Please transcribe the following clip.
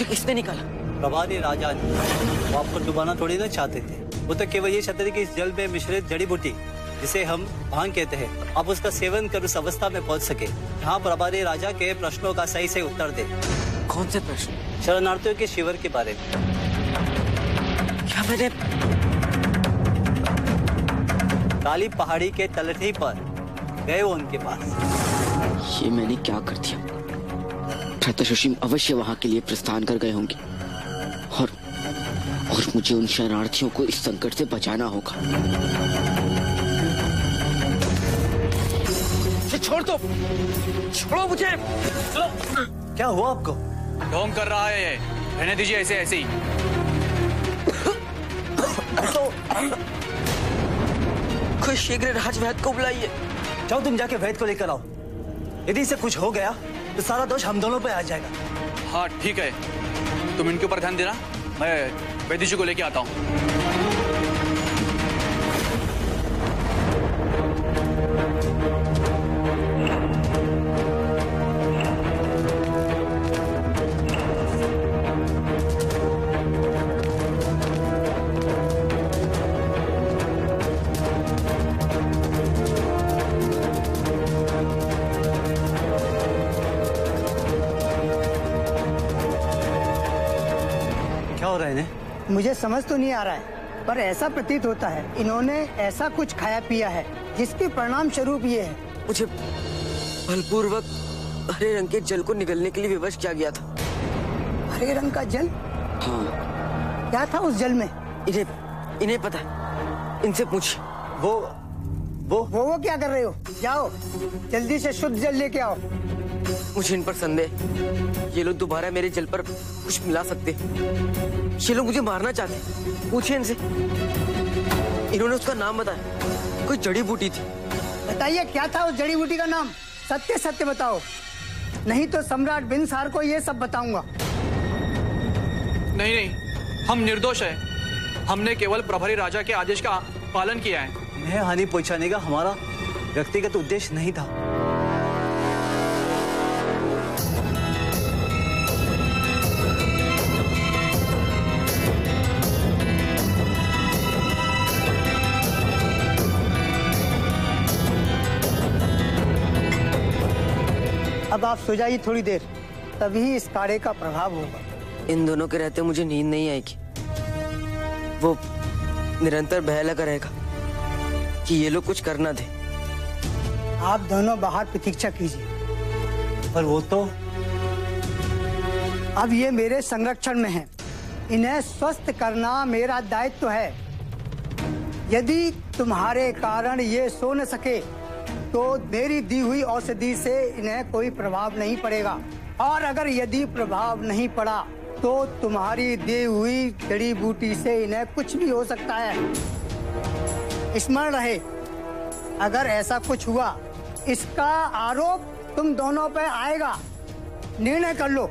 मुझे किसने निकाला? प्रभारी राजा ने। वो आपको डुबाना थोड़ी ना चाहते थे, वो तो केवल ये चाहते थे कि इस जल में मिश्रित जड़ी बूटी जिसे हम भांग कहते हैं, आप उसका सेवन कर उस अवस्था में पहुंच सके जहाँ प्रभारी राजा के प्रश्नों का सही से उत्तर दे। कौन से प्रश्न? शरणार्थियों के शिविर के बारे में। क्या मैंने? काली पहाड़ी के तलहटी पर गए वो उनके पास। ये मैंने क्या कर दिया? प्रत्युषी अवश्य वहां के लिए प्रस्थान कर गए होंगे और मुझे उन शरणार्थियों को इस संकट से बचाना होगा। छोड़ दो, छोड़ो मुझे। क्या हुआ आपको? ढोंग कर रहा है ये, रहने दीजिए ऐसे ऐसे ही। कोई शीघ्र राजवैद्य को बुलाइए। जाओ तुम जाके वैद्य को लेकर आओ। यदि इसे कुछ हो गया तो सारा दोष हम दोनों पे आ जाएगा। हाँ ठीक है, तुम इनके ऊपर ध्यान देना, मैं वैद्य जी को लेके आता हूँ। क्या हो रहा है इन्हें? मुझे समझ तो नहीं आ रहा है, पर ऐसा प्रतीत होता है इन्होंने ऐसा कुछ खाया पिया है जिसके परिणाम स्वरूप ये है। मुझे बलपूर्वक हरे रंग के जल को निगलने के लिए विवश किया गया था। हरे रंग का जल? हाँ। क्या था उस जल में? इन्हें पता है, इनसे पूछ। वो क्या कर रहे हो? जाओ जल्दी से शुद्ध जल लेके आओ। मुझे इन पर संदेह, ये लोग दोबारा मेरे जल पर कुछ मिला सकते। ये लोग मुझे मारना चाहते। पूछिए इनसे। इन्होंने उसका नाम बताया, कोई जड़ी बूटी थी। बताइए क्या था उस जड़ी बूटी का नाम? सत्य सत्य बताओ, नहीं तो सम्राट बिनसार को ये सब बताऊंगा। नहीं, हम निर्दोष हैं। हमने केवल प्रभारी राजा के आदेश का पालन किया है। इन्हें हानि पहुंचाने का हमारा व्यक्तिगत उद्देश्य नहीं था। अब आप सो जाइए थोड़ी देर, तभी इस काढ़े का प्रभाव होगा। इन दोनों के रहते मुझे नींद नहीं आएगी। वो निरंतर भय लगा रहेगा कि ये लोग कुछ कर ना दे। आप दोनों बाहर प्रतीक्षा कीजिए। पर वो तो अब ये मेरे संरक्षण में है, इन्हें स्वस्थ करना मेरा दायित्व है। यदि तुम्हारे कारण ये सो न सके तो मेरी दी हुई औषधि से इन्हें कोई प्रभाव नहीं पड़ेगा, और अगर यदि प्रभाव नहीं पड़ा तो तुम्हारी दी हुई जड़ी बूटी से इन्हें कुछ भी हो सकता है। स्मरण रहे, अगर ऐसा कुछ हुआ इसका आरोप तुम दोनों पे आएगा। निर्णय कर लो।